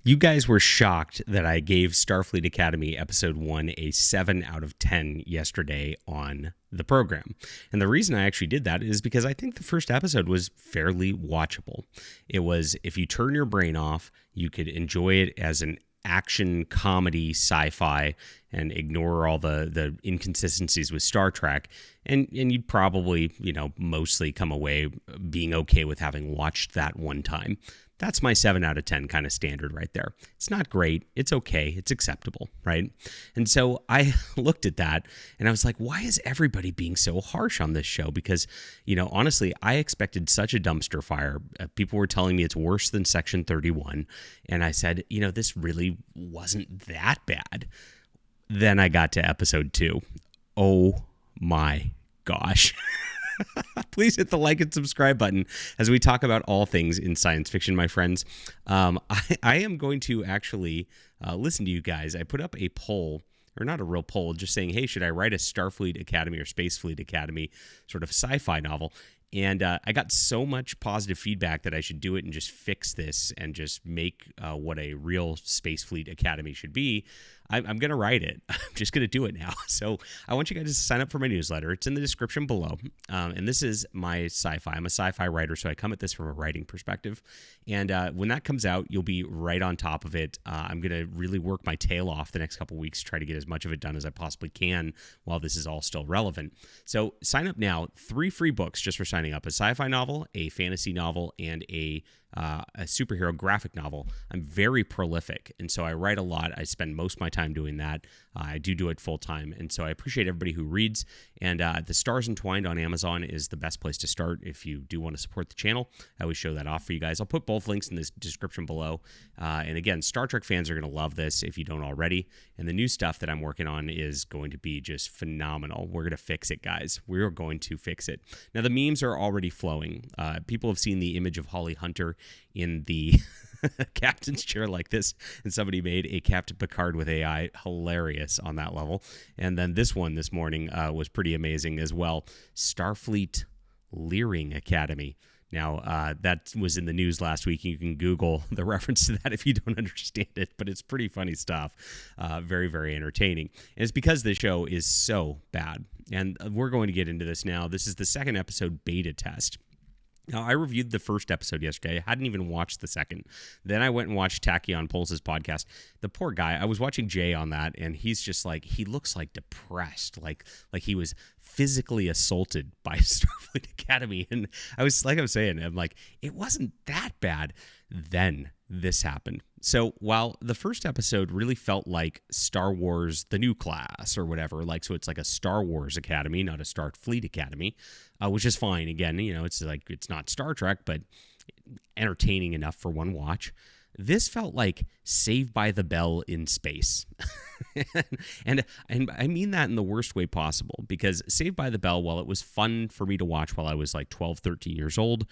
You guys were shocked that I gave Starfleet Academy Episode 1 a 7 out of 10 yesterday on the program. And the reason I actually did that is because I think the first episode was fairly watchable. It was, if you turn your brain off, you could enjoy it as an action comedy sci-fi and ignore all the inconsistencies with Star Trek, and you'd probably, mostly come away being okay with having watched that one time. That's my 7 out of 10 kind of standard right there. It's not great. It's okay. It's acceptable, right? And so I looked at that and I was like, why is everybody being so harsh on this show? Because, honestly, I expected such a dumpster fire. People were telling me it's worse than Section 31. And I said, this really wasn't that bad. Then I got to Episode 2. Oh my gosh. Please hit the like and subscribe button as we talk about all things in science fiction, my friends. I am going to actually listen to you guys. I put up a poll, or not a real poll, just saying, hey, should I write a Starfleet Academy or Space Fleet Academy sort of sci-fi novel? And I got so much positive feedback that I should do it and just fix this and just make what a real Space Fleet Academy should be. I'm going to write it. I'm just going to do it now. So I want you guys to sign up for my newsletter. It's in the description below. And this is my sci-fi. I'm a sci-fi writer, so I come at this from a writing perspective. And when that comes out, you'll be right on top of it. I'm going to really work my tail off the next couple weeks, try to get as much of it done as I possibly can while this is all still relevant. So sign up now. 3 free books just for signing up: a sci-fi novel, a fantasy novel, and a superhero graphic novel. I'm very prolific, and so I write a lot. I spend most of my time doing that. I do it full time, and so I appreciate everybody who reads. And The Stars Entwined on Amazon is the best place to start if you do want to support the channel. I always show that off for you guys. I'll put both links in the description below. And again, Star Trek fans are going to love this if you don't already. And the new stuff that I'm working on is going to be just phenomenal. We're going to fix it, guys. We're going to fix it. Now, the memes are already flowing. People have seen the image of Holly Hunter in the captain's chair like this, and somebody made a Captain Picard with AI. Hilarious on that level. And then this one this morning was pretty amazing as well. Starfleet Leering Academy. Now, that was in the news last week. You can Google the reference to that if you don't understand it, but it's pretty funny stuff. Very, very entertaining. And it's because the show is so bad. And we're going to get into this now. This is the second episode beta test. Now, I reviewed the first episode yesterday. I hadn't even watched the second. Then I went and watched Tachyon Pulse's podcast. The poor guy, I was watching Jay on that, and he's just like, he looks like depressed, like he was physically assaulted by Starfleet Academy. And I was saying, I'm like, it wasn't that bad. Then this happened. So while the first episode really felt like Star Wars, the new class or whatever, so it's like a Star Wars Academy, not a Starfleet Academy, which is fine. Again, it's not Star Trek, but entertaining enough for one watch. This felt like Saved by the Bell in space. and I mean that in the worst way possible, because Saved by the Bell, while it was fun for me to watch while I was 12, 13 years old,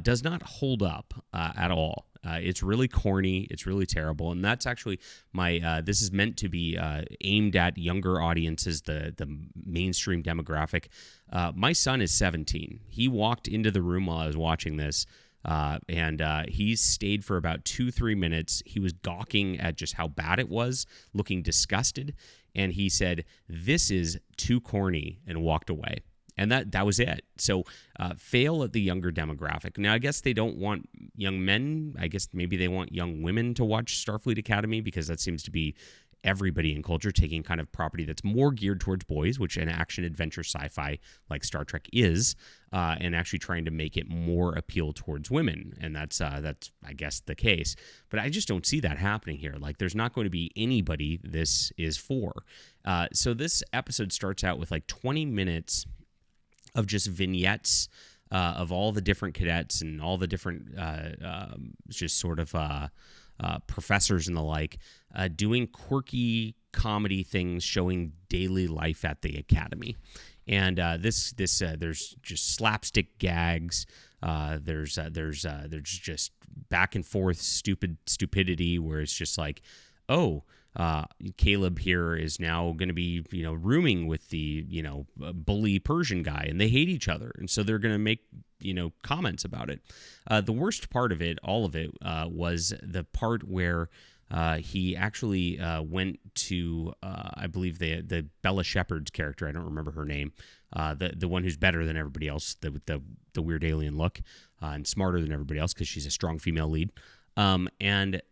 does not hold up at all. It's really corny. It's really terrible. And that's actually this is meant to be aimed at younger audiences, the mainstream demographic. My son is 17. He walked into the room while I was watching this. And he stayed for about 2-3 minutes. He was gawking at just how bad it was, looking disgusted. And he said, "This is too corny," and walked away. And that was it. So fail at the younger demographic. Now, I guess they don't want young men. I guess maybe they want young women to watch Starfleet Academy, because that seems to be everybody in culture taking kind of property that's more geared towards boys, which an action-adventure sci-fi like Star Trek is, and actually trying to make it more appeal towards women. And that's I guess, the case. But I just don't see that happening here. There's not going to be anybody this is for. So this episode starts out with 20 minutes of just vignettes of all the different cadets and all the different just sort of professors and the like doing quirky comedy things, showing daily life at the academy. And there's just slapstick gags. There's just back and forth stupidity where it's just like, oh, Caleb here is now going to be, rooming with the, bully Persian guy, and they hate each other. And so they're going to make, comments about it. The worst part of it, all of it, was the part where he actually went to, I believe, the Bella Shepherd's character. I don't remember her name. The one who's better than everybody else, with the weird alien look, and smarter than everybody else because she's a strong female lead. And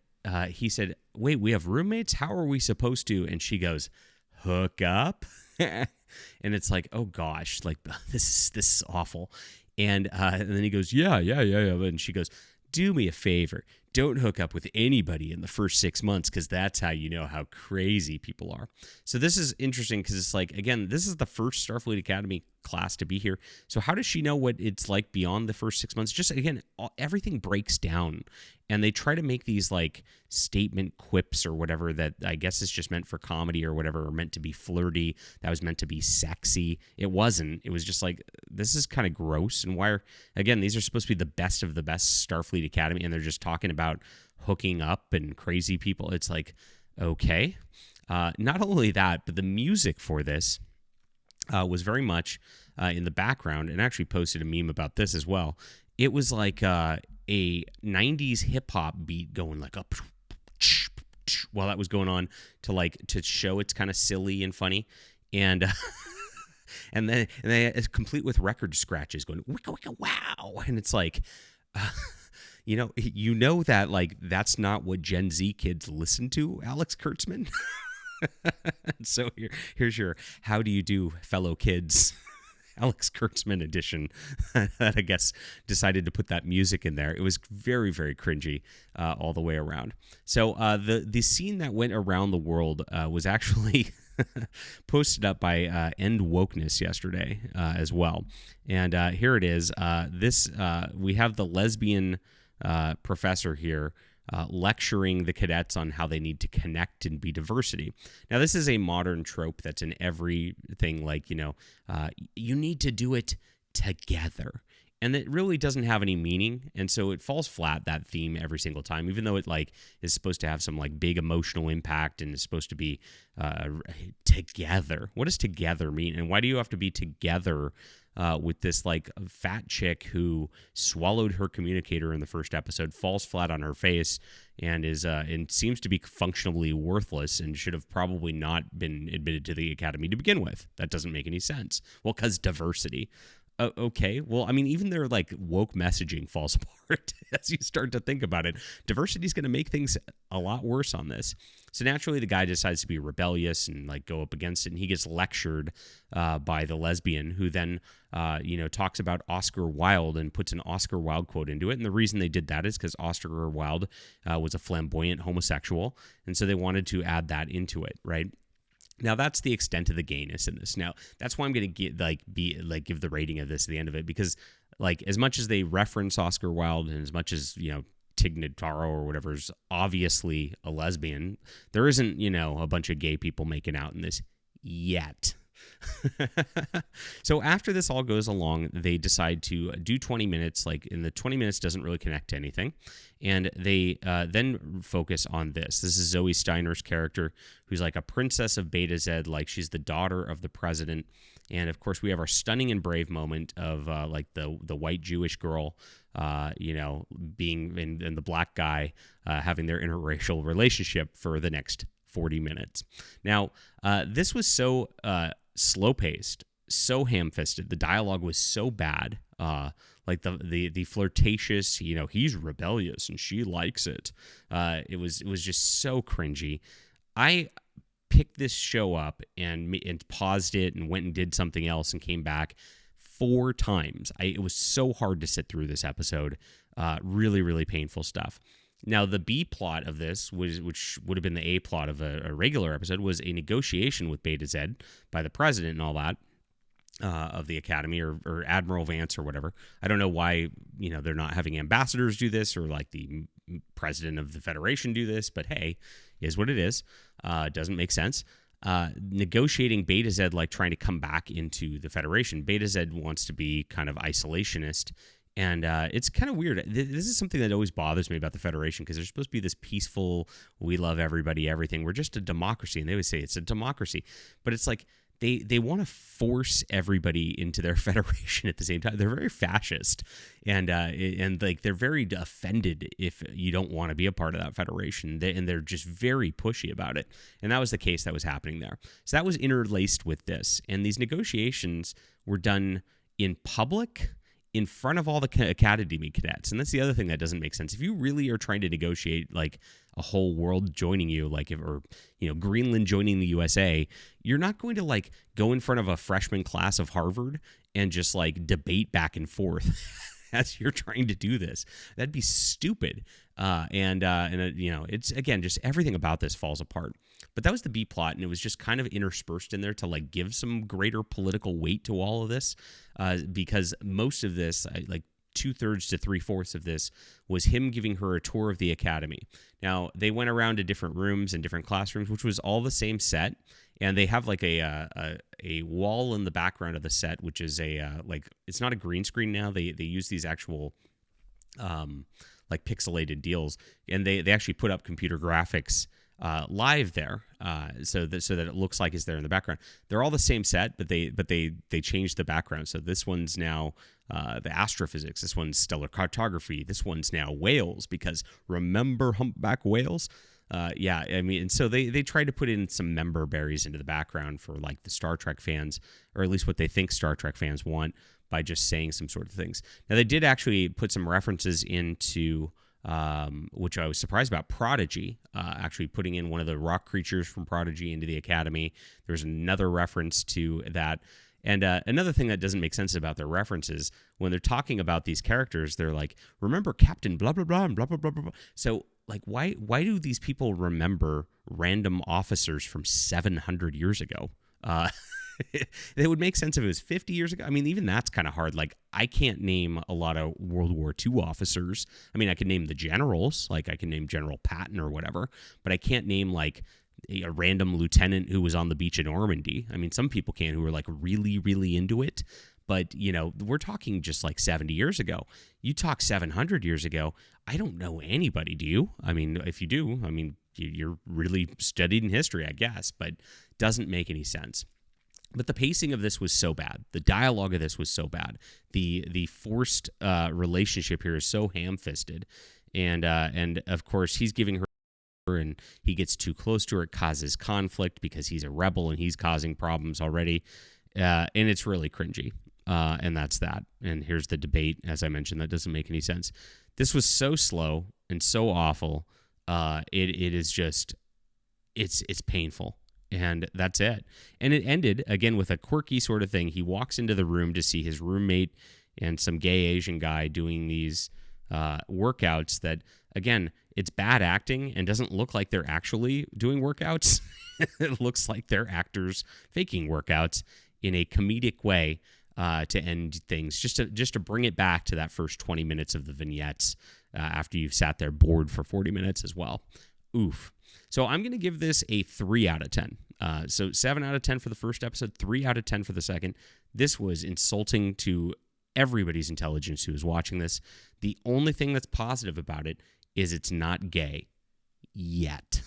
he said, "Wait, we have roommates? How are we supposed to?" And she goes, "Hook up." And it's like, oh gosh, like this is awful. And then he goes, yeah. And she goes, "Do me a favor. Don't hook up with anybody in the first 6 months, because that's how you know how crazy people are." So this is interesting because it's like, again, this is the first Starfleet Academy class to be here. So how does she know what it's like beyond the first 6 months? Just, again, everything breaks down. And they try to make these like statement quips or whatever that I guess is just meant for comedy or whatever, or meant to be flirty. That was meant to be sexy. It wasn't. It was just like, this is kind of gross. And again, these are supposed to be the best of the best Starfleet Academy, and they're just talking about hooking up and crazy people. It's like, okay. Not only that, but the music for this was very much in the background, and actually posted a meme about this as well. It was like a 90s hip-hop beat going like up while that was going on to show it's kind of silly and funny. And and then it's complete with record scratches going wicka wicka wow. And it's like, you know that like that's not what Gen Z kids listen to, Alex Kurtzman. So here's your how do you do, fellow kids, Alex Kurtzman edition that I guess decided to put that music in there. It was very, very cringy all the way around. So the scene that went around the world was actually posted up by End Wokeness yesterday as well. And here it is. We have the lesbian professor here lecturing the cadets on how they need to connect and be diversity. Now, this is a modern trope that's in everything, like, you need to do it together. And it really doesn't have any meaning. And so it falls flat, that theme, every single time, even though it like is supposed to have some like big emotional impact and is supposed to be together. What does together mean? And why do you have to be together with this like fat chick who swallowed her communicator in the first episode, falls flat on her face, and seems to be functionally worthless and should have probably not been admitted to the academy to begin with? That doesn't make any sense. Well, because diversity. Okay, well, I mean, even their like woke messaging falls apart as you start to think about it. Diversity is going to make things a lot worse on this. So naturally, the guy decides to be rebellious and like go up against it, and he gets lectured by the lesbian, who then talks about Oscar Wilde and puts an Oscar Wilde quote into it. And the reason they did that is because Oscar Wilde was a flamboyant homosexual, and so they wanted to add that into it, right? Now, that's the extent of the gayness in this. Now, that's why I'm going to give the rating of this at the end of it, because like as much as they reference Oscar Wilde and as much as, Tig Notaro or whatever is obviously a lesbian, there isn't, a bunch of gay people making out in this yet. So after this all goes along, they decide to do 20 minutes, and the 20 minutes doesn't really connect to anything. And they then focus on this. This is Zoe Steiner's character, who's like a princess of Beta Z, like she's the daughter of the president. And of course, we have our stunning and brave moment of like the white Jewish girl, being and the black guy having their interracial relationship for the next 40 minutes. Now, this was so slow-paced, so ham-fisted. The dialogue was so bad. Like the flirtatious, he's rebellious and she likes it. It was just so cringy. I picked this show up and paused it and went and did something else and came back 4 times. It was so hard to sit through this episode. Really, really painful stuff. Now, the B plot of this, which would have been the A plot of a regular episode, was a negotiation with Beta Z by the president and all that of the academy, or Admiral Vance or whatever. I don't know why they're not having ambassadors do this, or like the president of the Federation do this, but hey, is what it is. Doesn't make sense. Negotiating Beta Z, like trying to come back into the Federation. Beta Z wants to be kind of isolationist And it's kind of weird. This is something that always bothers me about the Federation, because they're supposed to be this peaceful, we love everybody, everything. We're just a democracy. And they always say it's a democracy. But it's like they want to force everybody into their federation at the same time. They're very fascist. And like they're very offended if you don't want to be a part of that federation. And they're just very pushy about it. And that was the case that was happening there. So that was interlaced with this. And these negotiations were done in public, in front of all the academy cadets. And that's the other thing that doesn't make sense. If you really are trying to negotiate like a whole world joining you, like Greenland joining the USA, you're not going to like go in front of a freshman class of Harvard and just like debate back and forth as you're trying to do this. That'd be stupid. It's again, just everything about this falls apart. But that was the B plot, and it was just kind of interspersed in there to like give some greater political weight to all of this, because most of this, like 2/3 to 3/4 of this, was him giving her a tour of the academy. Now, they went around to different rooms and different classrooms, which was all the same set, and they have like a wall in the background of the set, which is it's not a green screen now. They use these actual like pixelated deals, and they actually put up computer graphics live there, so that it looks like it's there in the background. They're all the same set, but they changed the background. So this one's now the astrophysics. This one's stellar cartography. This one's now whales, because remember humpback whales? And so they tried to put in some member berries into the background for like the Star Trek fans, or at least what they think Star Trek fans want, by just saying some sort of things. Now, they did actually put some references into, which I was surprised about, Prodigy, actually putting in one of the rock creatures from Prodigy into the Academy. There's another reference to that. And another thing that doesn't make sense about their references, when they're talking about these characters, they're like, remember Captain blah, blah, blah, and blah, blah, blah, blah, blah. So, like, why do these people remember random officers from 700 years ago? It would make sense if it was 50 years ago. I mean, even that's kind of hard. Like, I can't name a lot of World War II officers. I mean, I can name the generals, like I can name General Patton or whatever, but I can't name like a random lieutenant who was on the beach in Normandy. I mean, some people can, who are like really, really into it. But, we're talking just like 70 years ago. You talk 700 years ago, I don't know anybody, do you? I mean, if you do, I mean, you're really studied in history, I guess, but doesn't make any sense. But the pacing of this was so bad. The dialogue of this was so bad. The forced relationship here is so ham-fisted. And of course, he's giving her, and he gets too close to her. It causes conflict because he's a rebel and he's causing problems already. And it's really cringy. And that's that. And here's the debate. As I mentioned, that doesn't make any sense. This was so slow and so awful. It is just, it's painful. And that's it. And it ended, again, with a quirky sort of thing. He walks into the room to see his roommate and some gay Asian guy doing these workouts that, again, it's bad acting and doesn't look like they're actually doing workouts. It looks like they're actors faking workouts in a comedic way to end things, just to bring it back to that first 20 minutes of the vignettes after you've sat there bored for 40 minutes as well. Oof. So I'm going to give this a 3 out of 10. So 7 out of 10 for the first episode, 3 out of 10 for the second. This was insulting to everybody's intelligence who was watching this. The only thing that's positive about it is it's not gay yet.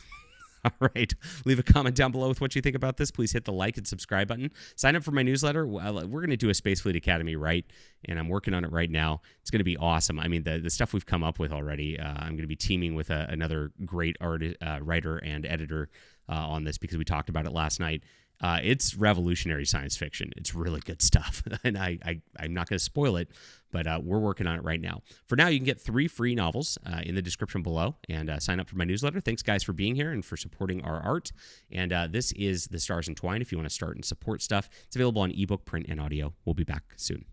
All right. Leave a comment down below with what you think about this. Please hit the like and subscribe button. Sign up for my newsletter. We're going to do a Space Fleet Academy, right? And I'm working on it right now. It's going to be awesome. I mean, the stuff we've come up with already, I'm going to be teaming with another great writer and editor on this, because we talked about it last night. It's revolutionary science fiction. It's really good stuff. And I'm not going to spoil it, but we're working on it right now. For now, you can get 3 free novels in the description below, and sign up for my newsletter. Thanks, guys, for being here and for supporting our art. And this is The Stars Entwine. If you want to start and support stuff, it's available on ebook, print, and audio. We'll be back soon.